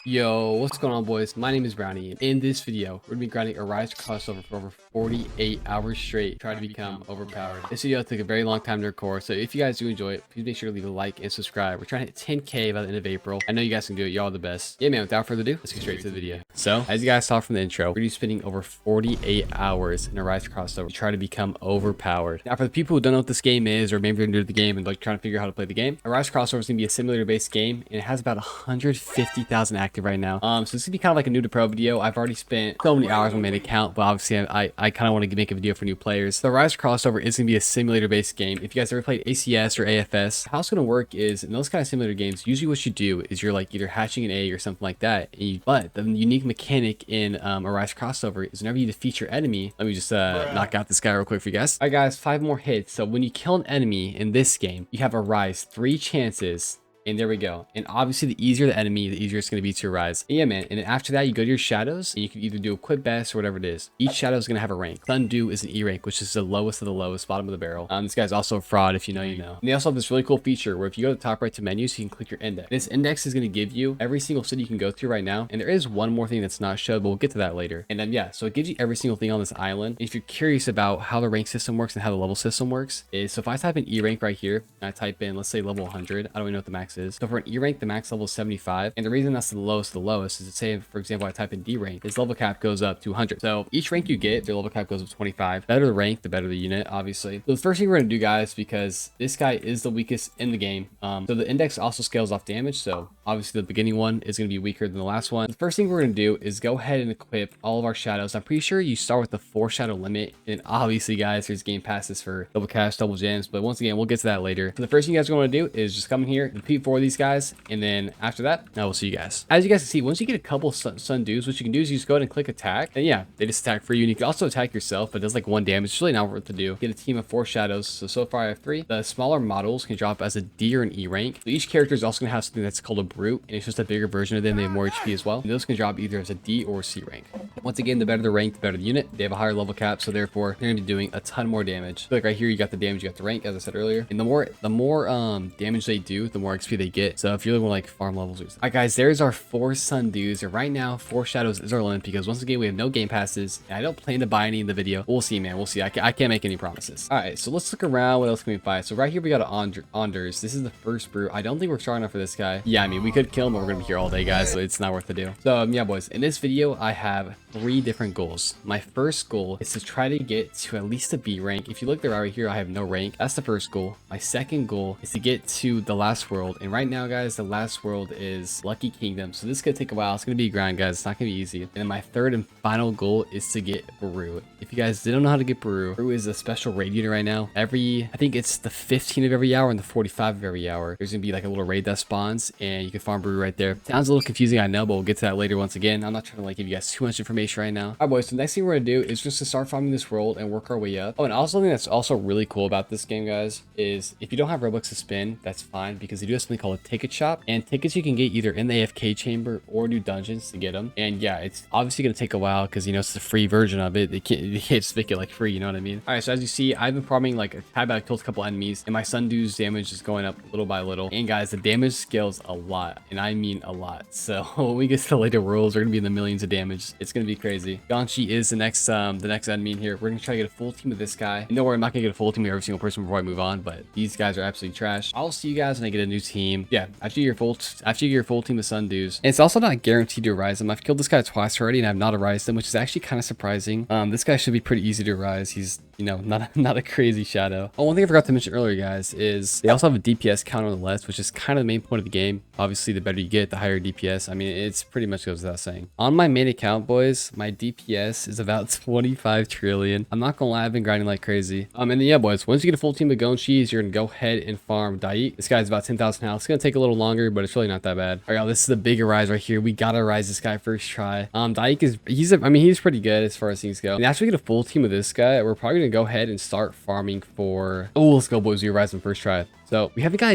Yo, what's going on, boys? My name is Brownie, and in this video, we're gonna be grinding a Rise crossover for over 48 hours straight, trying to become overpowered. This video took a very long time to record, so if you guys do enjoy it, please make sure to leave a like and subscribe. We're trying to hit 10K by the end of April. I know you guys can do it. Y'all are the best. Yeah, man, without further ado, let's get straight to the video. So, as you guys saw from the intro, we're gonna be spending over 48 hours in a Rise crossover to try to become overpowered. Now, for the people who don't know what this game is, or maybe they're new to the game and like trying to figure out how to play the game, a Rise crossover is gonna be a simulator-based game, and it has about 150,000 active right now. So this is gonna be kind of like a new to pro video. I've already spent so many hours on my main account, but obviously I kind of want to make a video for new players. The Rise crossover is gonna be a simulator based game. If you guys ever played ACS or AFS, how it's gonna work is in those kind of simulator games, usually what you do is you're like either hatching an egg or something like that. But the unique mechanic in a Rise crossover is whenever you defeat your enemy. Let me just knock out this guy real quick for you guys. All right, guys, 5 more hits. So when you kill an enemy in this game, you have a Rise 3 chances. And there we go. And obviously, the easier the enemy, the easier it's going to be to rise. And yeah, man. And then after that, you go to your shadows, and you can either do a quick best or whatever it is. Each shadow is going to have a rank. Sundew is an E rank, which is the lowest of the lowest, bottom of the barrel. This guy's also a fraud, if you know, you know. And they also have this really cool feature where if you go to the top right to menus, you can click your index. This index is going to give you every single city you can go through right now. And there is one more thing that's not showed, but we'll get to that later. And then, yeah, so it gives you every single thing on this island. And if you're curious about how the rank system works and how the level system works, so if I type in E rank right here, and I type in, let's say level 100, I don't even know what the max is. So for an E rank, the max level is 75, and the reason that's the lowest is to say, for example, I type in D rank, his level cap goes up to 100. So each rank you get, their level cap goes up to 25. Better the rank, the better the unit, obviously. So the first thing we're gonna do, guys, because this guy is the weakest in the game, so the index also scales off damage. So obviously the beginning one is gonna be weaker than the last one. The first thing we're gonna do is go ahead and equip all of our shadows. I'm pretty sure you start with the 4 shadow limit, and obviously, guys, there's game passes for double cash, double gems, but once again, we'll get to that later. So the first thing you guys are gonna do is just come in here, repeat 4 of these guys, and then after that, now we'll see you guys. As you guys can see, once you get a couple sundews, what you can do is you just go ahead and click attack, and yeah, they just attack for you. And you can also attack yourself, but it does like 1 damage. It's really not worth to do. Get a team of 4 shadows. So far I have 3. The smaller models can drop as a D or an E rank. So each character is also gonna have something that's called a brute, and it's just a bigger version of them. They have more HP as well. And those can drop either as a D or C rank. Once again, the better the rank, the better the unit. They have a higher level cap, so therefore they're gonna be doing a ton more damage. So like right here, you got the damage, you got the rank, as I said earlier. And the more damage they do, the more XP they get. So if you really want like farm levels or something. Alright, guys, there's our 4 sundews, and right now 4 shadows is our limit because once again we have no game passes, and I don't plan to buy any in the video. We'll see, man. We'll see. I can't make any promises. All right, so let's look around. What else can we find? So right here we got an Anders. This is the first brute. I don't think we're strong enough for this guy. Yeah, I mean, we could kill him, but we're gonna be here all day, guys, so it's not worth the do. So yeah, boys, in this video I have 3 different goals. My first goal is to try to get to at least a B rank. If you look there right here, I have no rank. That's the first goal. My second goal is to get to the last world, and right now, guys, the last world is Lucky Kingdom. So this could take a while. It's gonna be a grind, guys. It's not gonna be easy. And then my third and final goal is to get Baru. If you guys didn't know how to get Baru is a special raid unit right now. I think it's the 15 of every hour and the 45 of every hour. There's gonna be like a little raid that spawns, and you can farm Baru right there. Sounds a little confusing, I know, but we'll get to that later. Once again, I'm not trying to like give you guys too much information right now. All right, boys. So the next thing we're gonna do is just to start farming this world and work our way up. Oh, and also something that's also really cool about this game, guys, is if you don't have Robux to spend, that's fine because they do have something called a ticket shop, and tickets you can get either in the AFK chamber or do dungeons to get them. And yeah, it's obviously gonna take a while because, you know, it's the free version of it. They can't just make it like free, you know what I mean? All right, so as you see, I've been farming like I killed a couple enemies, and my sundew's damage is going up little by little. And guys, the damage scales a lot, and I mean a lot. So when we get to the later worlds, we're gonna be in the millions of damage. It's gonna be crazy. Ganchi is the next enemy in here. We're gonna try to get a full team of this guy. And don't worry, I'm not gonna get a full team of every single person before I move on, but these guys are absolutely trash. I'll see you guys when I get a new team. Yeah, after you get your full team of sundews. And it's also not guaranteed to rise them. I've killed this guy twice already, and I've not arised him, which is actually kind of surprising. This guy should be pretty easy to rise. He's, you know, not a crazy shadow. Oh, one thing I forgot to mention earlier, guys, is they also have a DPS counter on the left, which is kind of the main point of the game. Obviously, the better you get, the higher DPS. I mean, it's pretty much goes without saying. On my main account, boys, my DPS is about 25 trillion. I'm not gonna lie, I've been grinding like crazy. And then yeah, boys, once you get a full team of Gonchis, you're gonna go ahead and farm Daik. This guy's about 10,000 health. It's gonna take a little longer, but it's really not that bad. All right, y'all, this is the bigger rise right here. We gotta rise this guy first try. Daik is he's pretty good as far as things go. And after we get a full team of this guy, we're probably gonna go ahead and start farming for. Oh, let's go, boys. We rise him first try. So we haven't got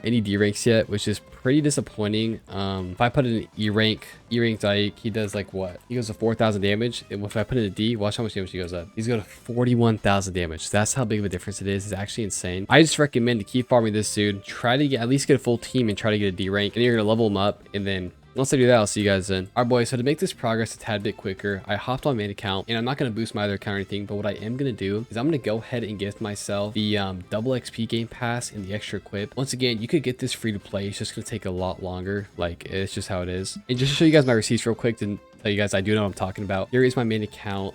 any D ranks yet, which is pretty disappointing. If I put in an E rank Daik, he does like what? He goes to 4,000 damage. And if I put in a D, watch how much damage he goes up. He's going to 41,000 damage. That's how big of a difference it is. It's actually insane. I just recommend to keep farming this dude. Try to at least get a full team and try to get a D rank. And you're gonna level him up, and then Once I do that, I'll see you guys then. Alright boys, so to make this progress a tad bit quicker, I hopped on my main account, and I'm not going to boost my other account or anything, but what I am going to do is I'm going to go ahead and gift myself the double XP game pass and the extra equip. Once again, you could get this free to play. It's just going to take a lot longer. Like, it's just how it is. And just to show you guys my receipts real quick, to tell you guys I do know what I'm talking about. Here is my main account.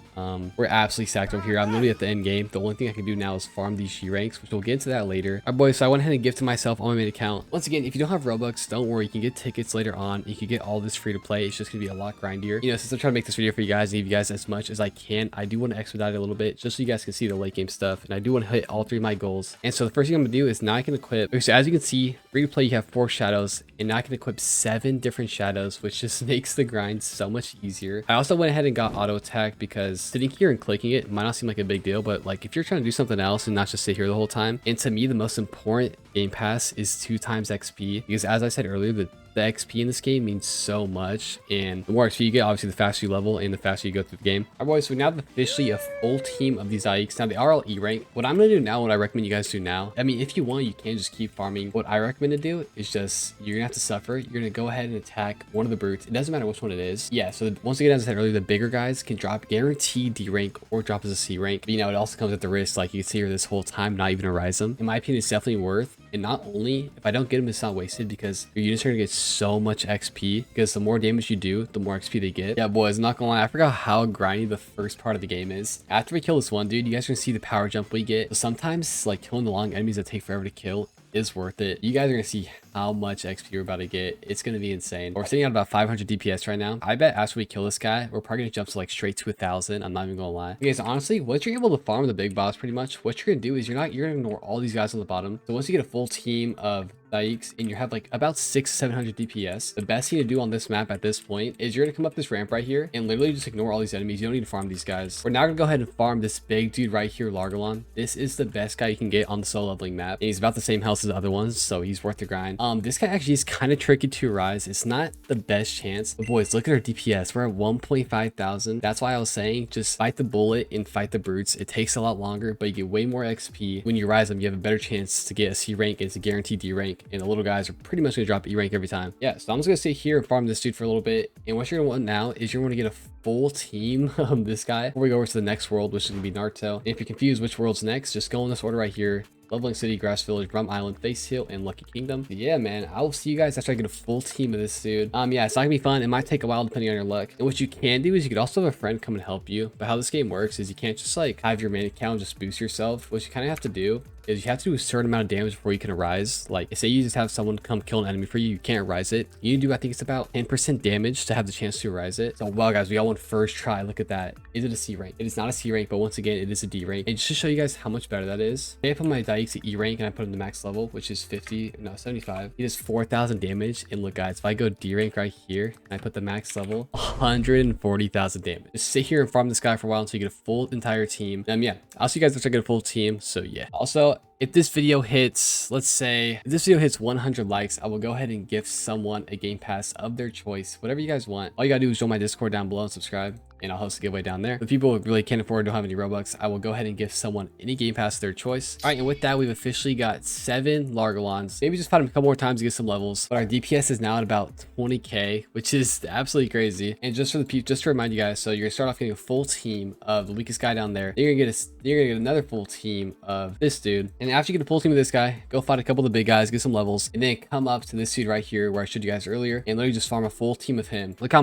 We're absolutely stacked over here. I'm literally at the end game. The only thing I can do now is farm these G ranks, which we'll get into that later. Alright boys, so I went ahead and gifted myself on my main account. Once again, if you don't have Robux, don't worry, you can get tickets later on. You can get all this free to play. It's just gonna be a lot grindier. You know, since I'm trying to make this video for you guys and give you guys as much as I can, I do want to expedite it a little bit just so you guys can see the late game stuff, and I do want to hit all 3 of my goals. And so the first thing I'm gonna do is now I can equip. Okay, so as you can see, free to play you have 4 shadows, and now I can equip 7 different shadows, which just makes the grind so much easier. I also went ahead and got auto attack because sitting here and clicking it might not seem like a big deal, but like if you're trying to do something else and not just sit here the whole time. And to me, the most important game pass is 2 times XP, because as I said earlier, the XP in this game means so much, and the more XP you get, obviously the faster you level and the faster you go through the game. Alright boys, so we now have officially a full team of these IEs. Now they are all E rank. What I'm gonna do now, what I recommend you guys do now, I mean, if you want, you can just keep farming. What I recommend to do is just, you're gonna have to suffer. You're gonna go ahead and attack one of the brutes. It doesn't matter which one it is. Yeah, so once again, as I said earlier, the bigger guys can drop guaranteed D rank or drop as a C rank. But, you know, it also comes at the risk, like you can see here this whole time, not even a rise them. In my opinion, it's definitely worth. And not only, if I don't get them, it's not wasted, because your units are gonna get so much XP, because the more damage you do, the more XP they get. Yeah, boys, I'm not gonna lie, I forgot how grindy the first part of the game is. After we kill this one dude, you guys are gonna see the power jump we get. So sometimes, like, killing the long enemies that take forever to kill is worth it. You guys are gonna see how much XP we're about to get. It's gonna be insane. We're sitting at about 500 DPS right now. I bet after we kill this guy, we're probably gonna jump to like straight to 1,000. I'm not even gonna lie. You guys, honestly, once you're able to farm the big boss, pretty much what you're gonna do is you're gonna ignore all these guys on the bottom. So once you get a full team of Dykes and you have like about 600-700 DPS, the best thing to do on this map at this point is you're gonna come up this ramp right here and literally just ignore all these enemies. You don't need to farm these guys. We're now gonna go ahead and farm this big dude right here, Largalon. This is the best guy you can get on the solo leveling map, and he's about the same health as the other ones, so he's worth the grind. This guy actually is kind of tricky to rise. It's not the best chance, but boys, look at our DPS. We're at 1.5 thousand. That's why I was saying just fight the bullet and fight the brutes. It takes a lot longer, but you get way more XP. When you rise them, you have a better chance to get a C rank, and it's a guaranteed D rank, and the little guys are pretty much gonna drop E rank every time. Yeah, so I'm just gonna sit here and farm this dude for a little bit, and what you're gonna want now is you're gonna get a full team of this guy before we go over to the next world, which is gonna be Naruto. And if you're confused which world's next, just go in this order right here: Leveling City, Grass Village, Rum Island, Face Hill, and Lucky Kingdom. But yeah, man, I will see you guys after I get a full team of this dude. Yeah, it's not gonna be fun. It might take a while depending on your luck. And what you can do is you could also have a friend come and help you. But how this game works is you can't just like have your main account just boost yourself. What you kind of have to do is you have to do a certain amount of damage before you can arise. Like, say you just have someone come kill an enemy for you, you can't rise it. You need to do, I think it's about 10% damage to have the chance to rise it. So, wow, guys, we got one first try. Look at that. Is it a C rank? It is not a C rank, but once again, it is a D rank. And just to show you guys how much better that is, say I put my Dykes at E rank and I put him to max level, which is 75. He does 4,000 damage. And look, guys, if I go D rank right here and I put the max level, 140,000 damage. Just sit here and farm this guy for a while until you get a full entire team. Yeah, I'll see you guys after I get a full team. So yeah. Also, if this video hits, let's say, if this video hits 100 likes, I will go ahead and gift someone a game pass of their choice, whatever you guys want. All you gotta do is join my Discord down below and subscribe, and I'll host a giveaway down there. If people who really can't afford, don't have any Robux, I will go ahead and gift someone any game pass of their choice. All right, and with that, we've officially got 7 Largalons. Maybe just fight them a couple more times to get some levels, but our DPS is now at about 20k, which is absolutely crazy. And just to remind you guys, so you're gonna start off getting a full team of the weakest guy down there. Then you're gonna get another full team of this dude, and after you get a full team of this guy, go fight a couple of the big guys, get some levels, and then come up to this dude right here where I showed you guys earlier, and literally just farm a full team of him. Look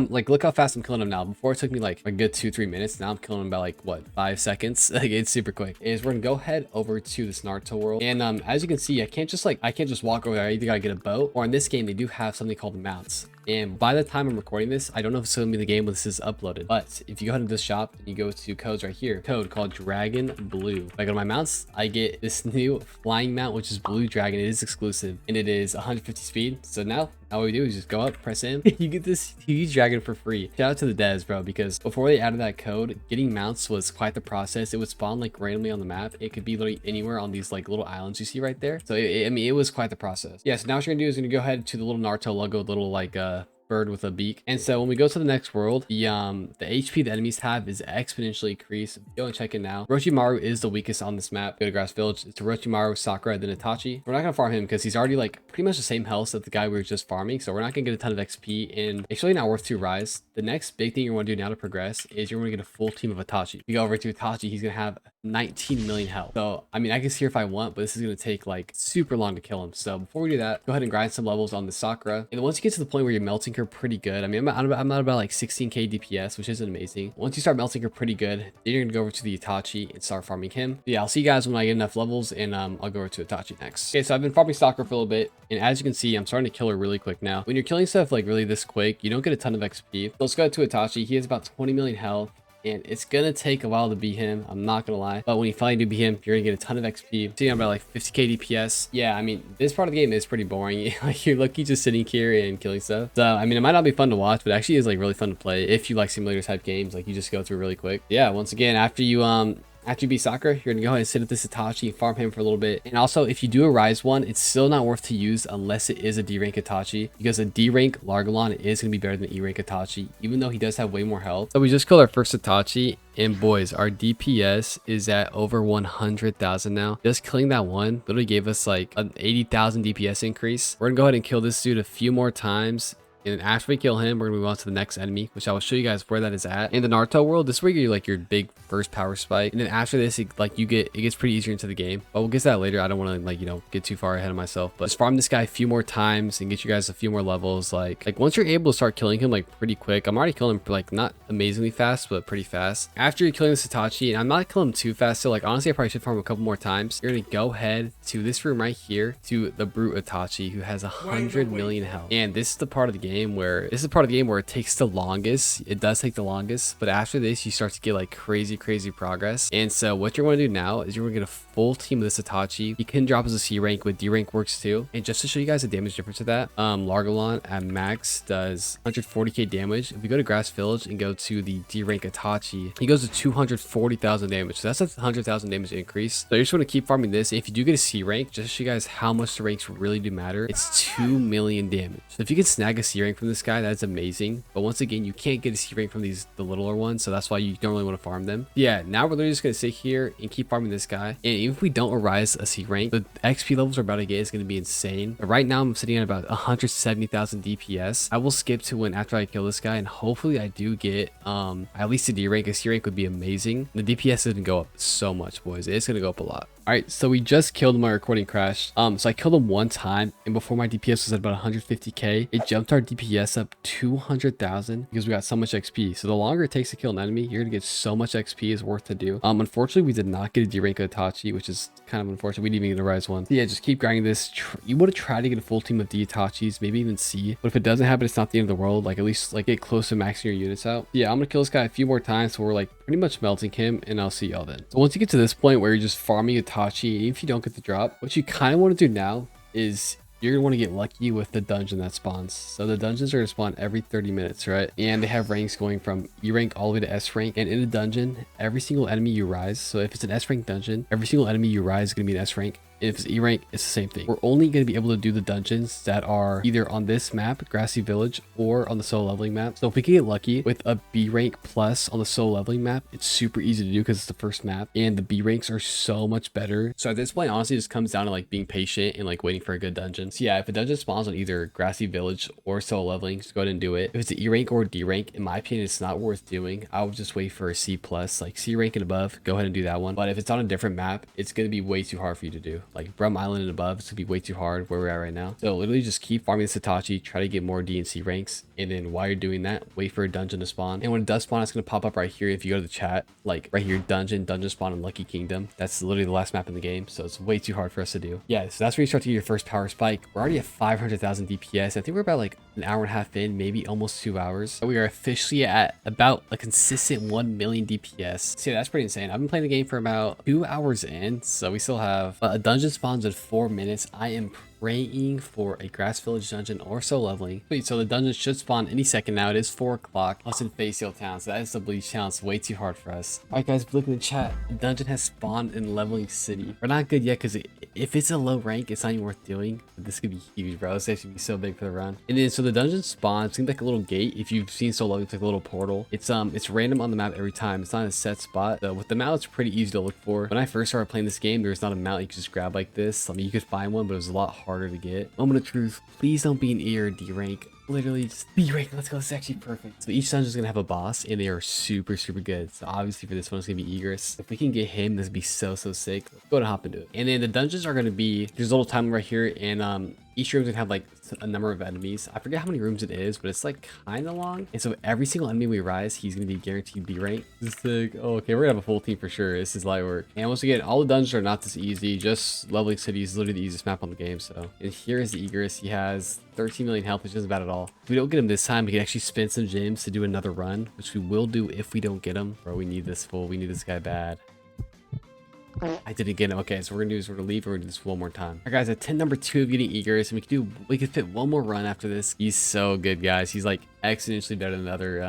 how fast I'm killing him now. Before it took me like a good 2-3 minutes. Now I'm killing him about like what, 5 seconds. Like, it's super quick. We're gonna go ahead over to this Naruto world, and as you can see, I can't just walk over there. I either gotta get a boat, or in this game they do have something called mounts. And by the time I'm recording this, I don't know if it's going to be the game when this is uploaded, but if you go ahead to this shop and you go to codes right here, code called Dragon Blue. If I go to my mounts, I get this new flying mount, which is Blue Dragon. It is exclusive, and it is 150 speed. So now all we do is just go up, press in, you get this huge dragon for free. Shout out to the devs, bro, because before they added that code, getting mounts was quite the process. It would spawn like randomly on the map. It could be literally anywhere on these like little islands you see right there. So I mean, it was quite the process. Yeah, so now what you're gonna do is gonna go ahead to the little Naruto logo, little like bird with a beak. And so when we go to the next world, the HP the enemies have is exponentially increased. Go and check it now. Orochimaru is the weakest on this map. Go to Grass Village. It's Orochimaru, Sakura, then Itachi. We're not gonna farm him because he's already like pretty much the same health as the guy we were just farming. So we're not gonna get a ton of XP, and it's really not worth to rise. The next big thing you want to do now to progress is you're gonna get a full team of Itachi. If you go over to Itachi, he's gonna have 19 million health. So I mean, I can see if I want, but this is gonna take like super long to kill him. So before we do that, go ahead and grind some levels on the Sakura. And once you get to the point where you're melting her pretty good, I mean, I'm at about like 16k DPS, which isn't amazing. Once you start melting her pretty good, then you're gonna go over to the Itachi and start farming him. But yeah, I'll see you guys when I get enough levels, and I'll go over to Itachi next. Okay, so I've been farming Sakura for a little bit, and as you can see, I'm starting to kill her really quick now. When you're killing stuff like really this quick, you don't get a ton of XP. So let's go to Itachi. He has about 20 million health, and it's gonna take a while to beat him, I'm not gonna lie, but when you finally do beat him, you're gonna get a ton of XP. See, I'm about like 50k DPS. Yeah, I mean, this part of the game is pretty boring. Like, you're lucky just sitting here and killing stuff. So I mean, it might not be fun to watch, but actually is like really fun to play if you like simulator type games. Like, you just go through really quick. Yeah, once again, after you beat Sakura, you're gonna go ahead and sit at this Itachi and farm him for a little bit. And also, if you do a rise one, it's still not worth to use unless it is a D rank Itachi, because a D rank Largalon is gonna be better than E rank Itachi, even though he does have way more health. So we just killed our first Itachi, and boys, our DPS is at over 100,000 now. Just killing that one literally gave us like an 80,000 DPS increase. We're gonna go ahead and kill this dude a few more times, and then after we kill him, we're gonna move on to the next enemy, which I will show you guys where that is at. In the Naruto world, this is where you get like your big first power spike, and then after this, it gets pretty easier into the game. But we'll get to that later. I don't want to like, you know, get too far ahead of myself. But just farm this guy a few more times and get you guys a few more levels. Like once you're able to start killing him like pretty quick, I'm already killing him like not amazingly fast, but pretty fast. After you're killing this Itachi, and I'm not killing him too fast, so like honestly, I probably should farm a couple more times. You're gonna go ahead to this room right here to the brute Itachi, who has 100 million health. And this is the part of the game where it takes the longest. It does take the longest, but after this, you start to get like crazy progress. And so what you're going to do now is you're going to get a full team of this Itachi. You can drop as a C rank, with D rank works too. And just to show you guys the damage difference of that, Largalon at max does 140k damage. If we go to Grass Village and go to the D rank Itachi, he goes to 240,000 damage. So that's a 100,000 damage increase. So you're just going to keep farming this. If you do get a C rank, just to show you guys how much the ranks really do matter, it's 2 million damage. So if you can snag a C rank from this guy, that's amazing. But once again, you can't get a C rank from the littler ones, so that's why you don't really want to farm them. Yeah, now we're literally just going to sit here and keep farming this guy. And even if we don't arise a C rank, the XP levels we're about to get is going to be insane. But right now I'm sitting at about 170,000 DPS. I will skip to when after I kill this guy, and hopefully I do get at least a D rank. A C rank would be amazing. The DPS is going to go up so much, boys. It's going to go up a lot. All right, so we just killed him. My recording crashed. So I killed him one time, and before my DPS was at about 150k, it jumped our DPS up 200,000 because we got so much XP. So the longer it takes to kill an enemy, you're gonna get so much XP is worth to do. Unfortunately, we did not get a D rank Itachi, which is kind of unfortunate. We didn't even get a rise one. So yeah, just keep grinding this. You want to try to get a full team of D Itachis, maybe even C. But if it doesn't happen, it's not the end of the world. Like, at least like get close to maxing your units out. Yeah, I'm gonna kill this guy a few more times, so we're like pretty much melting him, and I'll see y'all then. So once you get to this point where you're just farming Itachi, even if you don't get the drop, what you kind of want to do now is you're gonna want to get lucky with the dungeon that spawns. So the dungeons are gonna spawn every 30 minutes, right? And they have ranks going from E rank all the way to S rank. And in a dungeon, every single enemy you rise, so if it's an S rank dungeon, every single enemy you rise is gonna be an S rank. If it's E rank, it's the same thing. We're only going to be able to do the dungeons that are either on this map, Grassy Village, or on the solo leveling map. So if we can get lucky with a B rank plus on the solo leveling map, it's super easy to do because it's the first map, and the B ranks are so much better. So at this point, honestly, it just comes down to like being patient and like waiting for a good dungeon. So yeah, if a dungeon spawns on either Grassy Village or solo leveling, just go ahead and do it. If it's an E rank or a D rank, in my opinion, it's not worth doing. I would just wait for a C plus, like C rank and above. Go ahead and do that one. But if it's on a different map, it's going to be way too hard for you to do. Like Brum Island and above, it's gonna be way too hard where we're at right now. So literally just keep farming this Itachi, try to get more D and C ranks, and then while you're doing that, wait for a dungeon to spawn. And when it does spawn, it's gonna pop up right here. If you go to the chat, like right here, dungeon spawn in Lucky Kingdom. That's literally the last map in the game, so it's way too hard for us to do. Yeah, so that's where you start to get your first power spike. We're already at 500,000 DPS. I think we're about like an hour and a half in, maybe almost 2 hours. We are officially at about a consistent 1 million DPS. So yeah, that's pretty insane. I've been playing the game for about 2 hours in, so we still have a dungeon spawns in 4 minutes. I am praying for a Grass Village dungeon or solo leveling. Wait, so the dungeon should spawn any second now. It is 4 o'clock. Plus in Face Hill Town, so that is the Bleach Town. It's way too hard for us. All right, guys, look in the chat. The dungeon has spawned in Leveling City. We're not good yet because if it's a low rank, it's not even worth doing. But this could be huge, bro. This actually be so big for the run. And then so the dungeon spawn seems like a little gate. If you've seen so long, it's like a little portal. It's random on the map every time. It's not a set spot. So with the mount, it's pretty easy to look for. When I first started playing this game, there's not a mount you could just grab like this. I mean, you could find one, but it was a lot harder to get. Moment of truth. Please don't be an E or D rank. Literally just B rank. Let's go. This is actually perfect. So each dungeon is gonna have a boss, and they are super good. So obviously for this one, it's gonna be Egress. If we can get him, this would be so sick. Let's go and hop into it. And then the dungeons are gonna be, there's a little timer right here, and each room's gonna have like a number of enemies. I forget how many rooms it is, but it's like kind of long. And so every single enemy we rise, he's gonna be guaranteed B rank. This is sick. Oh, okay, we're gonna have a full team for sure. This is light work. And once again, all the dungeons are not this easy. Just leveling city is literally the easiest map on the game. So, and here is the Egress. He has 13 million health, which isn't bad at all. If we don't get him this time, we can actually spend some gems to do another run, which we will do if we don't get him. Bro, we need this fool. We need this guy bad. I didn't get him. Okay, so we're gonna leave and we're gonna do this one more time. All right, guys, at 10 number 2 of getting Egress, and we could fit one more run after this. He's so good, guys. He's like exponentially better than the other.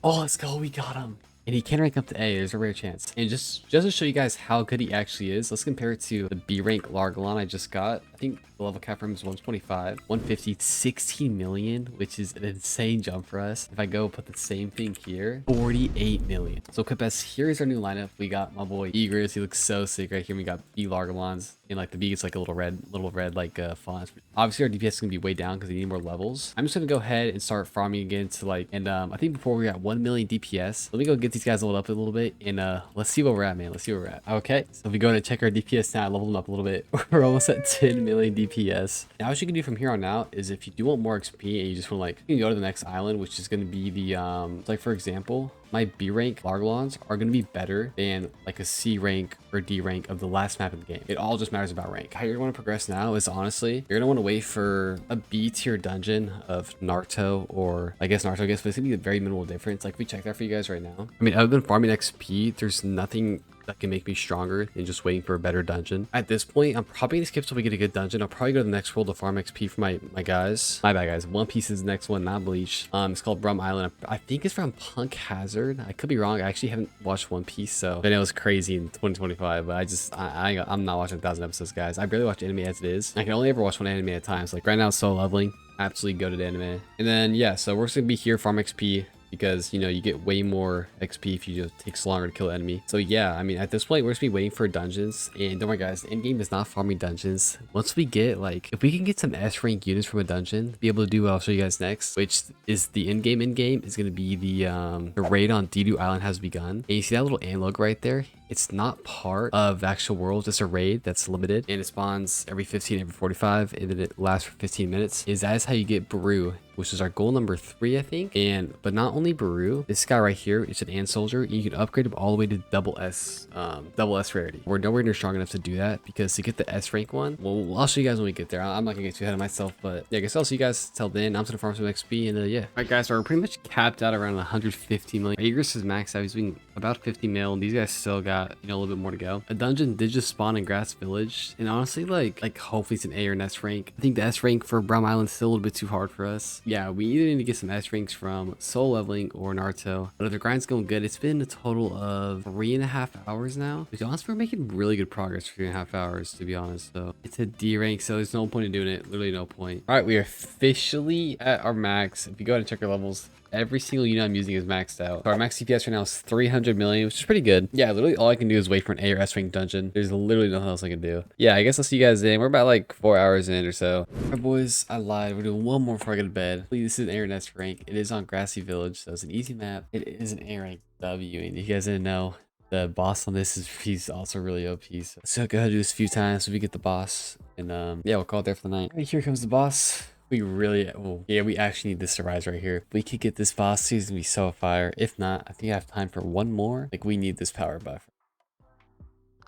Oh, let's go. We got him. And he can rank up to A. There's a rare chance. And just to show you guys how good he actually is, let's compare it to the B rank Largalon I just got. I think the level cap for him is 125, 150, 16 million, which is an insane jump for us. If I go put the same thing here, 48 million. So Capes, here's our new lineup. We got my boy Egress. He looks so sick right here. We got B Largalons. And like the B is like a little red like font. Obviously our DPS is gonna be way down because they need more levels. I'm just gonna go ahead and start farming again to like, and I think before we're at 1 million DPS, let me go get these guys leveled up a little bit, and let's see where we're at, man. Let's see where we're at. Okay, so if we go to check our DPS now, level them up a little bit. We're almost at 10 million DPS. Now what you can do from here on out is if you do want more XP and you just want to like, you can go to the next island, which is going to be the like for example, my B rank Largalons are going to be better than like a C rank or D rank of the last map of the game. It all just matters about rank. How you're going to progress now is honestly, you're going to want to wait for a B tier dungeon of Naruto, or I guess Naruto, but it's going to be a very minimal difference. Like we check that for you guys right now. I mean, other than farming XP, there's nothing that can make me stronger than just waiting for a better dungeon. At this point, I'm probably gonna skip till we get a good dungeon. I'll probably go to the next world to farm XP for my guys. My bad, guys. One Piece is the next one, not Bleach. It's called Brum Island. I think it's from Punk Hazard. I could be wrong. I actually haven't watched One Piece, so I know it's crazy in 2025, but I'm not watching 1,000 episodes, guys. I barely watch anime as it is. I can only ever watch one anime at a time. So like right now, it's Solo Leveling. Absolutely go to the anime. And then yeah, so we're just gonna be here farm XP, because you know you get way more XP if you just takes longer to kill an enemy. So yeah, I mean at this point we're just be waiting for dungeons, and don't worry guys, the end game is not farming dungeons. Once we get like, if we can get some S rank units from a dungeon, be able to do what I'll show you guys next, which is the end game is going to be the raid on Didu Island has begun. And you see that little ant logo right there? It's not part of the actual world, it's a raid that's limited, and it spawns every 15, every 45, and then it lasts for 15 minutes. That is how you get Baru, which is our goal number 3, I think. But not only Baru, this guy right here is an ant soldier, and you can upgrade him all the way to double S rarity. We're nowhere near strong enough to do that, because to get the S rank one, well, I'll show you guys when we get there. I'm not gonna get too ahead of myself, but yeah, I guess I'll see you guys till then. I'm just gonna farm some XP, and yeah. All right guys, so we're pretty much capped out around 150 million. Egress is maxed out. He's doing about 50 mil, and these guys still got, you know, a little bit more to go. A dungeon did just spawn in Grass Village, and honestly, like hopefully it's an A or an S rank. I think the S rank for Brum Island is still a little bit too hard for us. Yeah, we either need to get some S ranks from Soul Leveling or Naruto. But if the grind's going good, it's been a total of 3.5 hours now. Which honestly, we're making really good progress for 3.5 hours, to be honest. So it's a D rank, so there's no point in doing it. Literally no point. All right, we are officially at our max. If you go ahead and check our levels, every single unit I'm using is maxed out. So our max DPS right now is 300 million, which is pretty good. Yeah, literally all I can do is wait for an A or S rank dungeon. There's literally nothing else I can do. Yeah, I guess I'll see you guys in. We're about like 4 hours in or so. All right, boys, I lied. We're doing one more before I go to bed. Please, this is an A or an S rank. It is on Grassy Village, so it's an easy map. It is an A rank W, and if you guys didn't know, the boss on this is, he's also really OP. So go ahead and do this a few times so we get the boss, and yeah, we'll call it there for the night. All right, here comes the boss. We really, oh yeah, we actually need this to rise right here. If we could get this boss, he's gonna be so fire. If not, I think I have time for one more. Like, we need this power buff.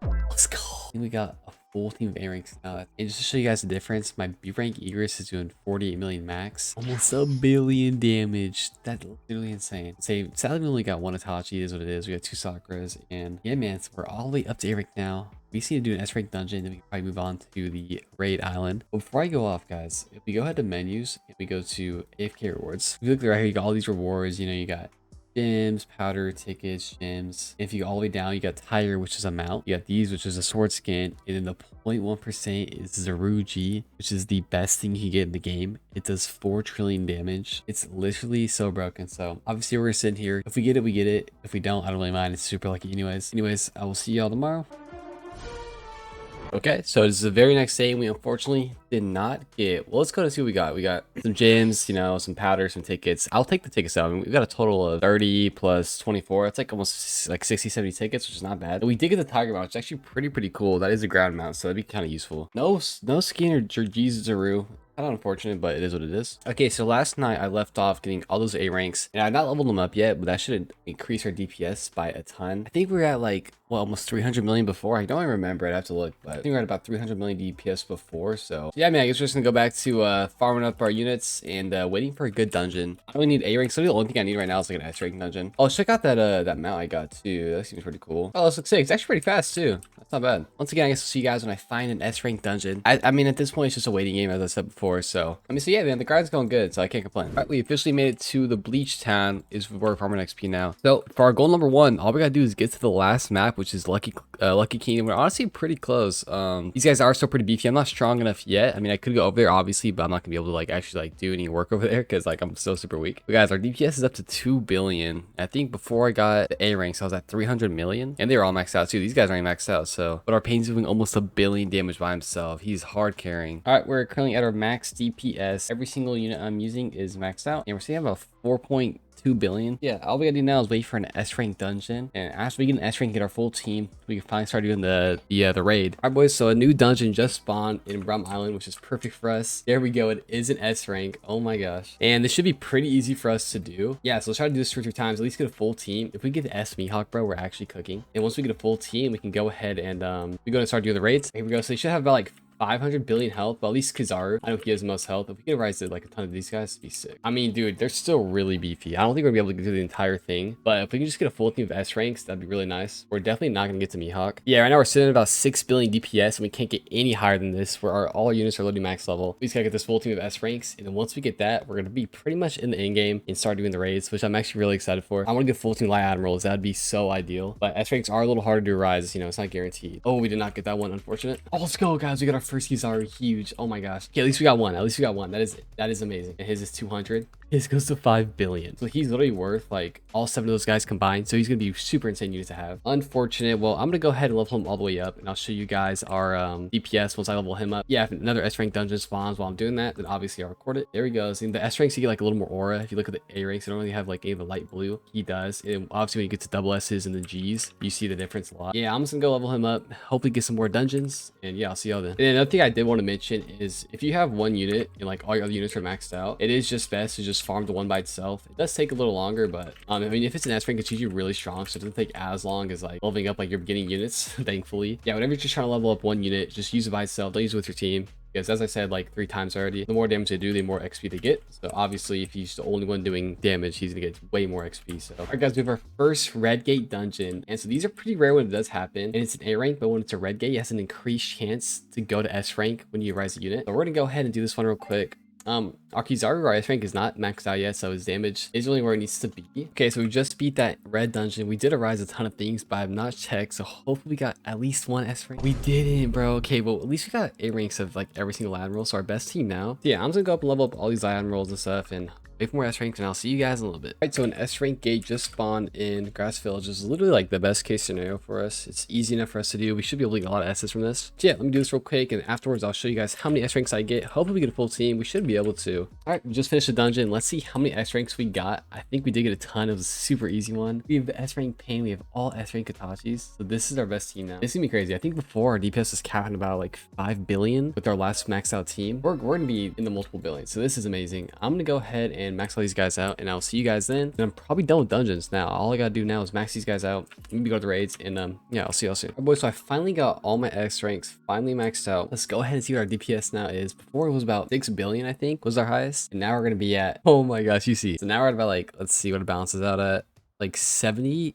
Let's go. And we got a full team of A ranks now. And just to show you guys the difference, my B rank Egress is doing 48 million max, almost 1 billion damage. That's literally insane. Say, sadly, we only got one Itachi. It is what it is. We got 2 Sakuras, and yeah, man, so we're all the way up to A rank now. We just need to do an S rank dungeon, then we can probably move on to the raid island. But before I go off, guys, if we go ahead to menus and we go to AFK rewards, if you look right here, you got all these rewards. You know, you got gems, powder, tickets, gems. If you go all the way down, you got tire, which is a mount. You got these, which is a sword skin. And then the 0.1% is Zaruji, which is the best thing you can get in the game. It does 4 trillion damage. It's literally so broken. So obviously we're gonna sit here. If we get it, we get it. If we don't, I don't really mind. It's super lucky anyways. I will see y'all tomorrow. Okay, so this is the very next day. We unfortunately did not get. Well, let's go to see what we got. We got some gems, you know, some powder, some tickets. I'll take the tickets out. I mean, we got a total of 30 plus 24. It's like almost like 60, 70 tickets, which is not bad. But we did get the tiger mount, which is actually pretty cool. That is a ground mount, so that'd be kind of useful. No skin or Jesus Zaru. Kind of unfortunate, but it is what it is. Okay, so last night I left off getting all those A ranks, and I've not leveled them up yet, but that should increase our DPS by a ton. I think we were at like, well, almost 300 million before. I don't even remember. I'd have to look, but I think we were at about 300 million DPS before. So yeah, I mean, I guess we're just gonna go back to farming up our units and waiting for a good dungeon. I don't need A rank, so the only thing I need right now is like an S rank dungeon. Oh, check out that that mount I got too. That seems pretty cool. Oh, this looks sick. It's actually pretty fast too. That's not bad. Once again, I guess I'll see you guys when I find an S rank dungeon. I mean, at this point, it's just a waiting game, as I said before. So I mean, so yeah, man, the grind's going good, so I can't complain. All right, we officially made it to the Bleach town. Is where we're farming XP now. So for our goal number 1, all we gotta do is get to the last map, which is Lucky Kingdom. We're honestly pretty close. These guys are still pretty beefy. I'm not strong enough yet. I mean, I could go over there obviously, but I'm not gonna be able to like actually like do any work over there because like I'm so super weak. But guys, our DPS is up to 2 billion. I think before I got the A ranks, I was at 300 million, and they were all maxed out too. These guys aren't maxed out. So, but our Pain's doing almost 1 billion damage by himself. He's hard carrying. All right, we're currently at our max DPS. Every single unit I'm using is maxed out, and we're seeing about 4.2 billion. Yeah, all we gotta do now is wait for an S rank dungeon, and after we get an S rank, get our full team, we can finally start doing the raid. All right, boys, so a new dungeon just spawned in Rum Island, which is perfect for us. There we go. It is an S rank. Oh my gosh, and this should be pretty easy for us to do. Yeah, so let's try to do this 2 or 3 times, at least get a full team. If we get the S Mihawk, bro, we're actually cooking. And once we get a full team, we can go ahead and we're gonna start doing the raids. Here we go. So they should have about like 500 billion health, but at least Kizaru, I know he has the most health. If we could rise to like a ton of these guys, it'd be sick. I mean, dude, they're still really beefy. I don't think we're gonna be able to do the entire thing, but if we can just get a full team of S ranks, that'd be really nice. We're definitely not gonna get to Mihawk. Yeah, right now we're sitting at about 6 billion DPS, and we can't get any higher than this, where all our units are loading max level. We just gotta get this full team of S ranks, and then once we get that, we're gonna be pretty much in the end game and start doing the raids, which I'm actually really excited for. I want to get full team light admirals. That'd be so ideal, but S ranks are a little harder to rise. You know, it's not guaranteed. Oh, we did not get that one, unfortunate. Oh, let's go, guys. We got our first Kizaru. Huge. Oh my gosh. Okay, at least we got one. At least we got one. That is amazing. And his is 200. His goes to 5 billion. So he's literally worth like all 7 of those guys combined. So he's gonna be super insane unit to have. Unfortunate. Well, I'm gonna go ahead and level him all the way up, and I'll show you guys our DPS once I level him up. Yeah, if another S rank dungeon spawns while I'm doing that, then obviously I'll record it. There he goes. In the S ranks, you get like a little more aura. If you look at the A ranks, they don't really have like any of the light blue. He does. And obviously when you get to double S's and the G's, you see the difference a lot. Yeah, I'm just gonna go level him up. Hopefully get some more dungeons. And yeah, I'll see y'all then. And another thing I did want to mention is if you have one unit and like all your other units are maxed out, it is just best to just farm the one by itself. It does take a little longer, but I mean, if it's an S rank, it's usually really strong, so it doesn't take as long as like leveling up like your beginning units, thankfully. Yeah, whenever you're just trying to level up one unit, just use it by itself. Don't use it with your team. Because as I said like 3 times already, the more damage they do, the more XP they get. So obviously if he's the only one doing damage, he's gonna get way more XP. So alright guys, we have our first red gate dungeon, and so these are pretty rare when it does happen, and it's an A rank, but when it's a red gate, it has an increased chance to go to S rank when you rise a unit. So we're gonna go ahead and do this one real quick. Our Kizaru, our S rank, is not maxed out yet, so his damage is really where it needs to be. Okay, so we just beat that red dungeon. We did rise a ton of things, but I've not checked, so hopefully we got at least 1 S rank. We didn't, bro. Okay, well, at least we got A ranks of like every single admiral, so our best team now. So yeah, I'm just gonna go up and level up all these admirals and stuff, and wait for more S ranks, and I'll see you guys in a little bit. All right, so an S rank gate just spawned in Grass Village. This is literally like the best case scenario for us. It's easy enough for us to do. We should be able to get a lot of S's from this. So yeah, let me do this real quick, and afterwards I'll show you guys how many S ranks I get. Hopefully we get a full team. We should be able to. All right, we just finished the dungeon. Let's see how many S ranks we got. I think we did get a ton. It was a super easy one. We have the S rank Pain. We have all S rank Katachis. So this is our best team now. It's gonna be crazy. I think before our DPS was capping about like 5 billion with our last maxed out team. We're gonna be in the multiple billions. So this is amazing. I'm gonna go ahead and max all these guys out, and I'll see you guys then. And I'm probably done with dungeons now. All I gotta do now is max these guys out, maybe go to the raids, and yeah, I'll see y'all soon. All right, boys, so I finally got all my S ranks finally maxed out. Let's go ahead and see what our DPS now is. Before it was about 6 billion, I think, was our highest, and now we're gonna be at, oh my gosh, you see. So now we're at about like, let's see what it balances out at, like 70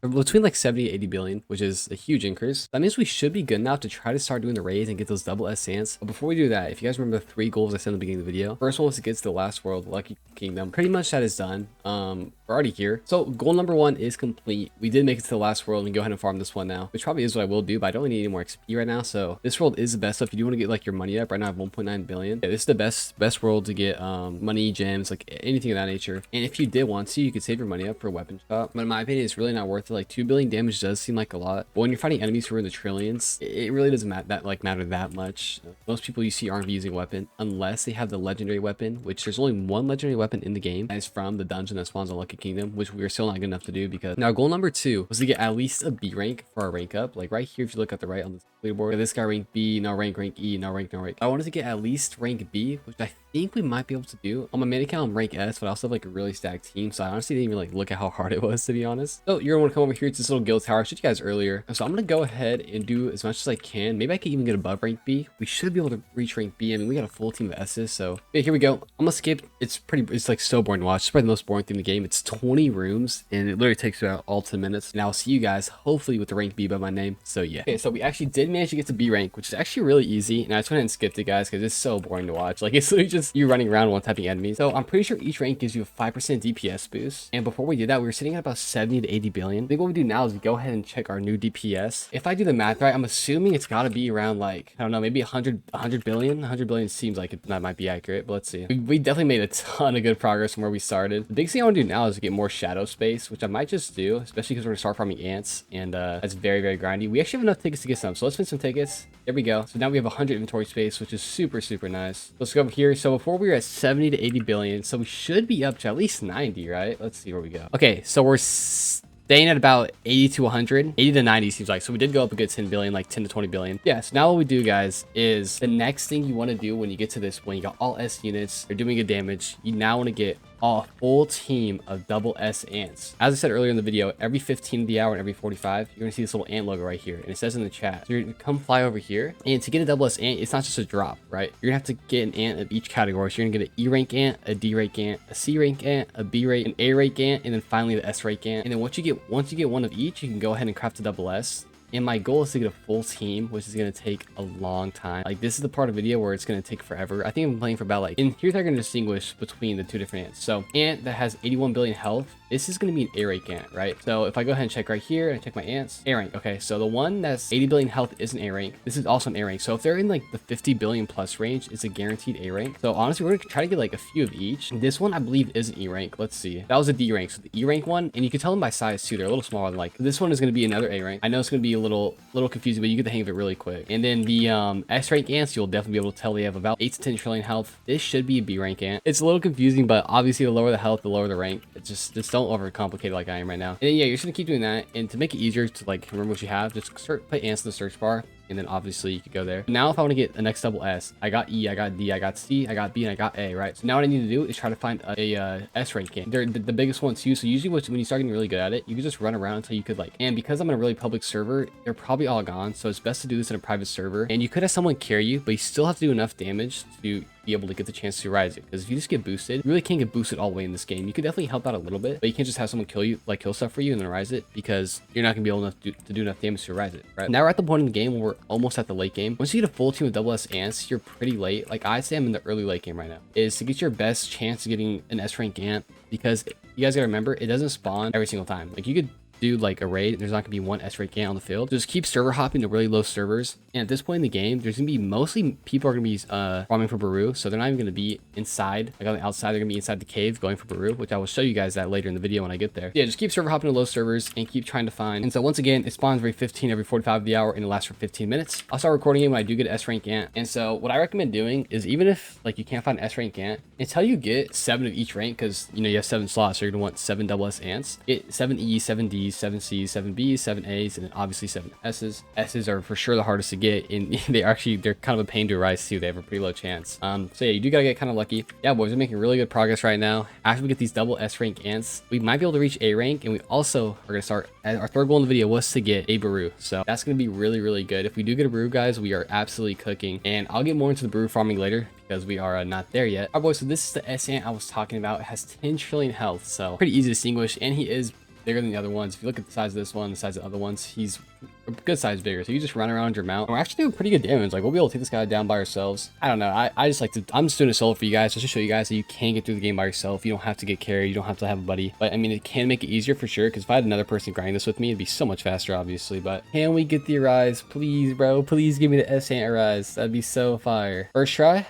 between like 70 to 80 billion, which is a huge increase. That means we should be good enough to try to start doing the raids and get those double S ants. But before we do that, if you guys remember the 3 goals I said in the beginning of the video, first one was to get to the last world, Lucky Kingdom. Pretty much that is done. We're already here. So goal number 1 is complete. We did make it to the last world and go ahead and farm this one now, which probably is what I will do, but I don't really need any more XP right now. So this world is the best stuff. If you do want to get like your money up, right now I have 1.9 billion. Yeah, this is the best world to get money, gems, like anything of that nature. And if you did want to, you could save your money up for a weapon shop. But in my opinion, it's really not worth it. Like 2 billion damage does seem like a lot, but when you're fighting enemies who are in the trillions, it really doesn't matter that much. Most people you see aren't using weapon unless they have the legendary weapon, which there's only one legendary weapon in the game, and it's from the dungeon that spawns on Lucky Kingdom, which we are still not good enough to do. Because now goal number 2 was to get at least a B rank for our rank up. Like right here, if you look at the right on the leaderboard, this guy rank B, now rank E, now rank. I wanted to get at least rank B, which I think we might be able to do. On my main account, I'm rank S, but I also have like a really stacked team, so I honestly didn't even like look at how hard it was, to be honest. So you're gonna want to come over here to this little guild tower I showed you guys earlier. So I'm gonna go ahead and do as much as I can. Maybe I can even get above rank B. We should be able to reach rank B. I mean, we got a full team of S's, so yeah, here we go. I'm gonna skip. It's like so boring to watch. It's probably the most boring thing in the game. It's 20 rooms and it literally takes about all 10 minutes. And I'll see you guys hopefully with the rank B by my name. So yeah. Okay, so we actually did manage to get to B rank, which is actually really easy. And I just went ahead and skipped it, guys, because it's so boring to watch. Like it's literally just you running around one typing enemies. So I'm pretty sure each rank gives you a 5% DPS boost. And before we did that, we were sitting at about 70 to 80 billion. I think what we do now is we go ahead and check our new DPS. If I do the math right, I'm assuming it's got to be around like, I don't know, maybe 100 billion. 100 billion seems like that might be accurate, but let's see. We definitely made a ton of good progress from where we started. The big thing I want to do now is get more shadow space, which I might just do, especially because we're gonna start farming ants, and that's very, very grindy. We actually have enough tickets to get some, so let's spend some tickets. There we go. So now we have 100 inventory space, which is super, super nice. Let's go over here. So before we were at 70 to 80 billion, so we should be up to at least 90, right? Let's see where we go. Okay, so we're staying at about 80 to 100. 80 to 90 seems like. So we did go up a good 10 billion, like 10 to 20 billion. Yeah, so now what we do, guys, is the next thing you want to do when you get to this, when you got all S units, they're doing good damage, you now want to get a full team of double S ants. As I said earlier in the video, every 15 of the hour and every 45, you're gonna see this little ant logo right here, and it says in the chat. So you're gonna come fly over here, and to get a double S ant, it's not just a drop, right? You're gonna have to get an ant of each category. So you're gonna get an E rank ant, a D rank ant, a C rank ant, a B rank, an A rank ant, and then finally the S rank ant. And then once you get one of each, you can go ahead and craft a double S. And my goal is to get a full team, which is going to take a long time. Like this is the part of the video where it's going to take forever. I think I'm playing for about like, and here's how I'm going to distinguish between the two different ants. So ant that has 81 billion health, this is going to be an A rank ant, right? So if I go ahead and check right here and check my ants, A rank. Okay, so the one that's 80 billion health is an A rank. This is also an A rank. So if they're in like the 50 billion plus range, it's a guaranteed A rank. So honestly, we're going to try to get like a few of each. This one I believe is an E rank. Let's see. That was a D rank. So the E rank one, and you can tell them by size too. They're a little smaller than like, this one is going to be another A rank. I know it's going to be a little confusing, but you get the hang of it really quick. And then the S rank ants, you'll definitely be able to tell they have about 8 to 10 trillion health. This should be a B rank ant. It's a little confusing, but obviously the lower the health, the lower the rank. It's just don't overcomplicate it like I am right now. And then, yeah, you're just gonna keep doing that, and to make it easier to like remember what you have, just put ants in the search bar, and then obviously you could go there. Now if I want to get the next double S, I got E, I got D, I got C, I got B, and I got A, right? So now what I need to do is try to find a S rank ant. They're the biggest one too, so usually when you start getting really good at it, you can just run around until you could like, and because I'm in a really public server, they're probably all gone, so it's best to do this in a private server. And you could have someone carry you, but you still have to do enough damage to be able to get the chance to rise it, because if you just get boosted, you really can't get boosted all the way in this game. You could definitely help out a little bit, but you can't just have someone kill stuff for you and then rise it, because you're not gonna be able to do enough damage to rise it, right? Now we're at the point in the game where we're almost at the late game. Once you get a full team of double S ants, you're pretty late. Like I say, I'm in the early late game right now, is to get your best chance of getting an S rank ant, because you guys gotta remember, it doesn't spawn every single time. Like you could do like a raid, there's not gonna be one S rank ant on the field. Just keep server hopping to really low servers, and at this point in the game, there's gonna be mostly people are gonna be farming for Baru, so they're not even gonna be inside, like on the outside. They're gonna be inside the cave going for Baru, which I will show you guys that later in the video when I get there. Yeah, just keep server hopping to low servers and keep trying to find. And so once again, it spawns every 15, every 45 of the hour, and it lasts for 15 minutes. I'll start recording it when I do get an S rank ant. And so what I recommend doing is, even if like you can't find an S rank ant, until you get 7 of each rank, because you know you have 7 slots, so you're gonna want 7 double S ants. Get 7 E, 7 D, 7 C, 7 B's, 7 A's, and then obviously 7 S's. S's are for sure the hardest to get, and they're kind of a pain to rise too. They have a pretty low chance. So yeah, you do gotta get kind of lucky. Yeah, boys, we're making really good progress right now. After we get these double S rank ants, we might be able to reach A rank, and we also are gonna start. Our third goal in the video was to get a Baru, so that's gonna be really, really good. If we do get a Baru, guys, we are absolutely cooking, and I'll get more into the Baru farming later, because we are not there yet. All right, boys, so this is the S ant I was talking about. It has 10 trillion health, so pretty easy to distinguish, and he is bigger than the other ones. If you look at the size of this one, the size of the other ones, he's a good size bigger. So you just run around your mount. And we're actually doing pretty good damage. Like we'll be able to take this guy down by ourselves. I don't know. I just like to, I'm just doing a solo for you guys just to show you guys that you can get through the game by yourself. You don't have to get carried. You don't have to have a buddy. But I mean, it can make it easier for sure. Because if I had another person grinding this with me, it'd be so much faster, obviously. But can we get the Arise? Please, bro. Please give me the S-Ant Arise. That'd be so fire. First try.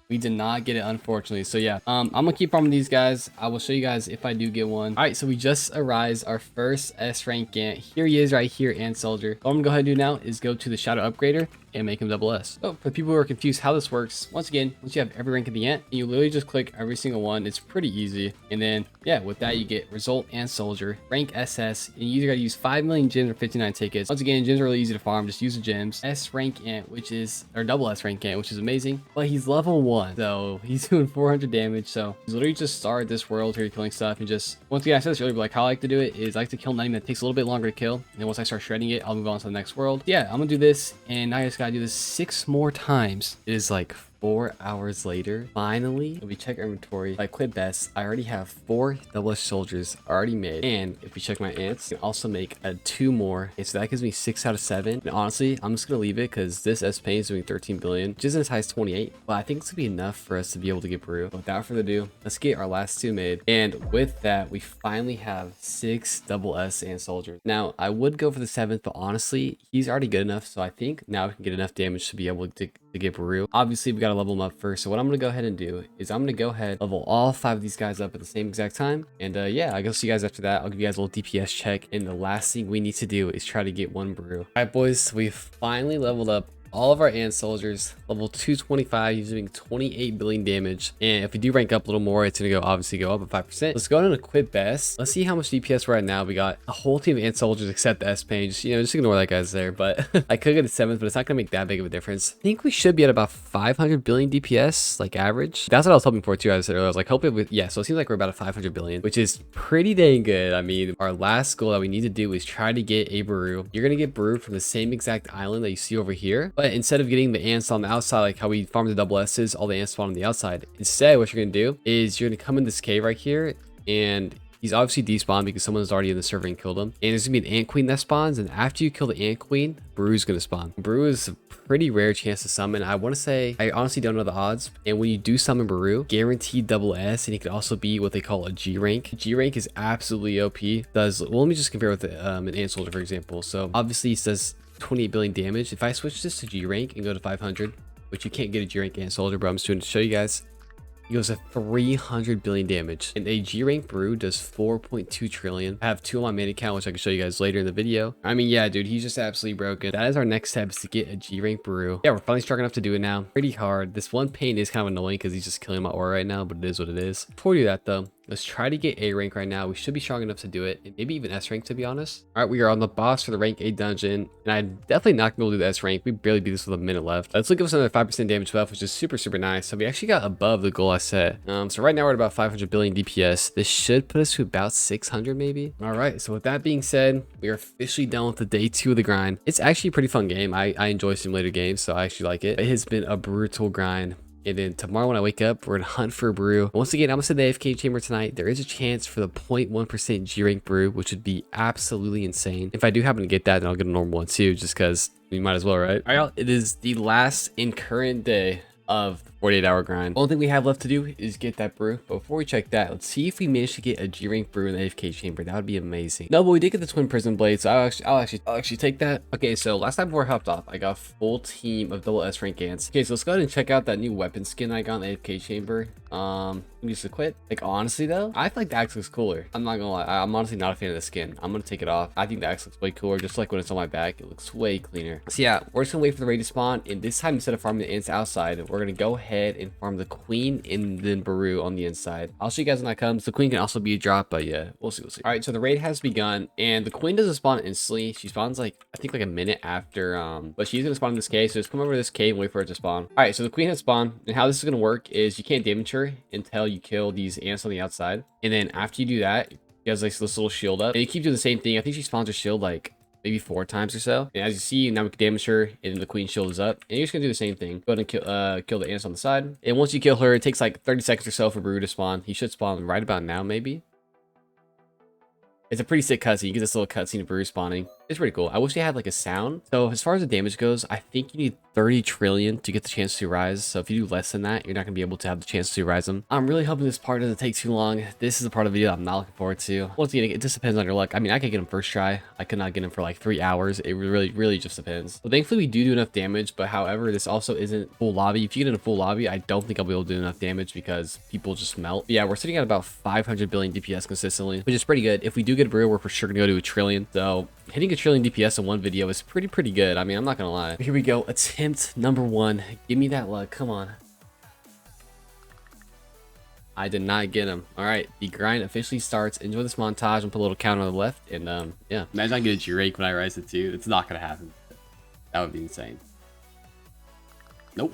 We did not get it, unfortunately. So yeah, I'm gonna keep farming these guys. I will show you guys if I do get one. All right, so we just arise our first S rank Ant. Here he is right here, Ant Soldier. What I'm gonna go ahead and do now is go to the Shadow Upgrader and make him double S. So for people who are confused how this works, once again, once you have every rank of the Ant, you literally just click every single one. It's pretty easy. And then yeah, with that you get result Ant Soldier, rank SS, and you either gotta use 5 million gems or 59 tickets. Once again, gems are really easy to farm. Just use the gems. S rank Ant, which is, or double S rank Ant, which is amazing. But he's level 1, so he's doing 400 damage. So he's literally just started this world here killing stuff, and just once again, I said this earlier, but like how I like to do it is I like to kill an enemy that takes a little bit longer to kill. And then once I start shredding it, I'll move on to the next world. Yeah, I'm gonna do this, and now I just gotta do this 6 more times. It is like 4 hours later. Finally, if we check our inventory, if I quit best, I already have 4 double S soldiers already made. And if we check my ants, I can also make 2 more. Okay, so that gives me 6 out of 7. And honestly, I'm just gonna leave it because this S pain is doing 13 billion, which isn't as high as 28, but I think it's gonna be enough for us to be able to get brew. But without further ado, let's get our last 2 made. And with that, we finally have 6 double S ant soldiers. Now, I would go for the 7th, but honestly, he's already good enough. So I think now we can get enough damage to be able to get brew. Obviously, we got to level them up first. So what I'm going to go ahead and do is I'm going to go ahead level all 5 of these guys up at the same exact time. And yeah, I guess see you guys after that. I'll give you guys a little DPS check. And the last thing we need to do is try to get 1 brew. All right, boys, we've finally leveled up all of our ant soldiers, level 225, using 28 billion damage. And if we do rank up a little more, it's gonna obviously go up at 5%. Let's go ahead and equip best. Let's see how much DPS we're at now. We got a whole team of ant soldiers except the S pain. Just, just ignore that guy's there. But I could get a 7th, but it's not gonna make that big of a difference. I think we should be at about 500 billion DPS, like average. That's what I was hoping for too. I said earlier, I was like, hoping with, yeah. So it seems like we're about at 500 billion, which is pretty dang good. I mean, our last goal that we need to do is try to get a brew. You're gonna get brew from the same exact island that you see over here, but instead of getting the ants on the outside, like how we farm the double S's, all the ants spawn on the outside. Instead, what you're gonna do is you're gonna come in this cave right here, and he's obviously despawned because someone is already in the server and killed him. And there's gonna be an ant queen that spawns, and after you kill the ant queen, brew is gonna spawn. Brew is a pretty rare chance to summon. I want to say, I honestly don't know the odds. And when you do summon brew, guaranteed double S, and it could also be what they call a G rank. G rank is absolutely OP. Does, well, let me just compare with an ant soldier, for example. So obviously it says 28 billion damage. If I switch this to G rank and go to 500, which you can't get a G rank ant soldier, but I'm just doing to show you guys, he goes to 300 billion damage. And a G rank brew does 4.2 trillion. I have 2 on my main account, which I can show you guys later in the video. I mean, yeah, dude, he's just absolutely broken. That is our next step, is to get a G rank brew. Yeah, we're finally strong enough to do it now. Pretty hard. This one pain is kind of annoying because he's just killing my aura right now, but it is what it is. Before we do that though, let's try to get A rank right now. We should be strong enough to do it, and maybe even S rank, to be honest. All right, we are on the boss for the rank A dungeon, and I'm definitely not gonna do the S rank. We barely beat this with a minute left. Let's look at us another 5% damage buff, which is super nice. So we actually got above the goal I set. So right now we're at about 500 billion DPS. This should put us to about 600 maybe. All right, so with that being said, we are officially done with the day 2 of the grind. It's actually a pretty fun game. I enjoy simulator games, so I actually like it. It has been a brutal grind. And then tomorrow when I wake up, we're gonna hunt for a brew. Once again, I'm gonna set the AFK chamber tonight. There is a chance for the 0.1% G rank brew, which would be absolutely insane. If I do happen to get that, then I'll get a normal one too, just because we might as well, right? All right, y'all, it is the last and current day of the 48-hour grind. The only thing we have left to do is get that brew. But before we check that, let's see if we manage to get a G rank brew in the AFK chamber. That would be amazing. No, but we did get the twin prison blade, so I'll actually take that. Okay, so last time before I hopped off, I got a full team of double S rank ants. Okay, so let's go ahead and check out that new weapon skin I got in the AFK chamber. Just to quit. Like, honestly though, I feel like the axe looks cooler. I'm not gonna lie, I'm honestly not a fan of the skin. I'm gonna take it off. I think the axe looks way cooler, just like when it's on my back. It looks way cleaner. So yeah, we're just gonna wait for the raid to spawn, and this time, instead of farming the ants outside, we're gonna go ahead and farm the queen and then Baru on the inside. I'll show you guys when that comes. The queen can also be a drop, but yeah, we'll see. All right, so the raid has begun, and the queen doesn't spawn instantly. She spawns like, I think like a minute after, but she's gonna spawn in this cave. So just come over to this cave and wait for it to spawn. All right, so the queen has spawned, and how this is gonna work is you can't damage her until you kill these ants on the outside, and then after you do that, he has like this little shield up, and you keep doing the same thing. I think she spawns her shield like maybe 4 times or so, and as you see, now we can damage her, and then the queen shield is up, and you're just gonna do the same thing. Go ahead and kill the ants on the side, and once you kill her, it takes like 30 seconds or so for Brew to spawn. He should spawn right about now, maybe. It's a pretty sick cutscene. You get this little cutscene of Brew spawning. It's pretty cool. I wish they had like a sound. So as far as the damage goes, I think you need 30 trillion to get the chance to rise. So if you do less than that, you're not gonna be able to have the chance to rise them. I'm really hoping this part doesn't take too long. This is the part of the video I'm not looking forward to. Once again, it just depends on your luck. I mean, I could get him first try. I could not get him for like 3 hours. It really just depends. So thankfully we do enough damage, but however, this also isn't full lobby. If you get in a full lobby, I don't think I'll be able to do enough damage because people just melt. But yeah, we're sitting at about 500 billion DPS consistently, which is pretty good. If we do get a brew, we're for sure gonna go to a trillion. So hitting a trillion DPS in one video is pretty good. I mean, I'm not gonna lie. Here we go. Attempt number 1. Give me that luck. Come on. I did not get him. All right, the grind officially starts. Enjoy this montage and put a little counter on the left. And yeah, imagine I get a Drake when I rise it too. It's not gonna happen. That would be insane. Nope.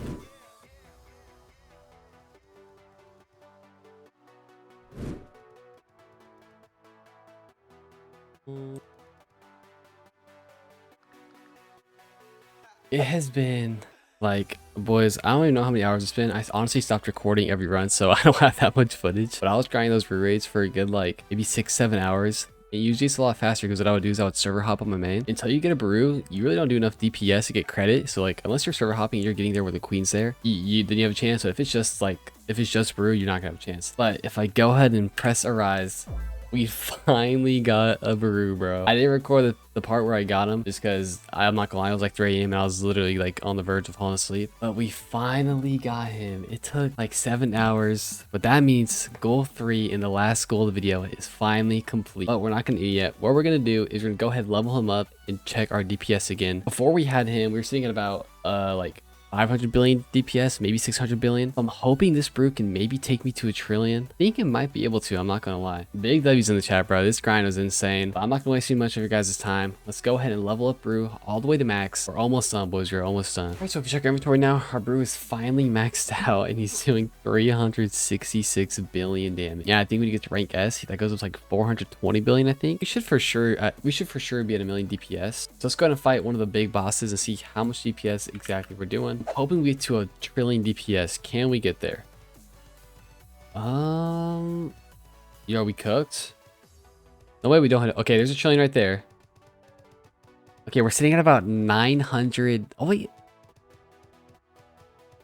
It has been like, boys, I don't even know how many hours it's been. I honestly stopped recording every run, so I don't have that much footage. But I was grinding those raids for a good like maybe 6-7 hours. And usually it's a lot faster because what I would do is I would server hop on my main. Until you get a brew, you really don't do enough DPS to get credit. So like, unless you're server hopping and you're getting there where the queen's there, then you have a chance. But if it's just brew, you're not gonna have a chance. But if I go ahead and press Arise, we finally got a brew, bro. I didn't record the part where I got him just because I'm not gonna lie, it was like 3 a.m. and I was literally like on the verge of falling asleep. But we finally got him. It took like 7 hours, but that means goal 3 in the last goal of the video is finally complete. But we're not gonna eat yet. What we're gonna do is we're gonna go ahead, level him up, and check our DPS again. Before we had him, we were sitting at about like 500 billion DPS, maybe 600 billion. I'm hoping this brew can maybe take me to a trillion. I think it might be able to, I'm not gonna lie. Big W's in the chat, bro. This grind was insane. But I'm not gonna waste too much of your guys' time. Let's go ahead and level up brew all the way to max. We're almost done, boys. We're almost done. All right, so if you check our inventory now, our brew is finally maxed out and he's doing 366 billion damage. Yeah, I think when you get to rank S, that goes up to like 420 billion, I think. We should for sure be at 1 million DPS. So let's go ahead and fight one of the big bosses and see how much DPS exactly we're doing. Hoping we get to a trillion DPS. Can we get there? Yo, are we cooked? No way we don't hit it. Okay, there's a trillion right there. Okay, we're sitting at about 900. Oh wait.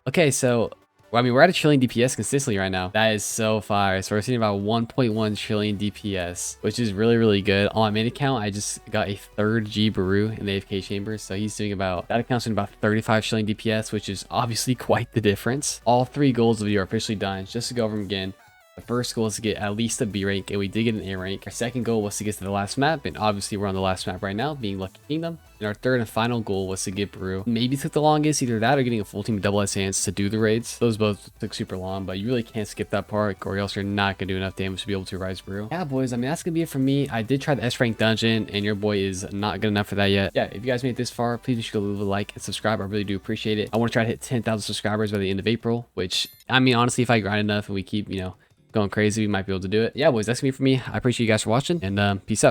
Okay, so well, I mean, we're at a trillion DPS consistently right now. That is so fire. So we're seeing about 1.1 trillion DPS, which is really good. On my main account, I just got a 3rd G Baru in the AFK chamber. So he's doing about, that account's doing about 35 trillion DPS, which is obviously quite the difference. All 3 goals of the year are officially done. Just to go over them again. The first goal was to get at least a B rank, and we did get an A rank. Our second goal was to get to the last map, and obviously we're on the last map right now, being Lucky Kingdom. And our third and final goal was to get Brew. Maybe took the longest, either that or getting a full team of double S to do the raids. Those both took super long, but you really can't skip that part, or else you're not gonna do enough damage to be able to rise Brew. Yeah, boys, I mean, that's gonna be it for me. I did try the S rank dungeon, and your boy is not good enough for that yet. Yeah, if you guys made it this far, please make sure to leave a like and subscribe. I really do appreciate it. I want to try to hit 10,000 subscribers by the end of April, which, I mean, honestly, if I grind enough and we keep, going crazy, we might be able to do it. Yeah, boys, that's gonna be it for me. I appreciate you guys for watching, and peace out.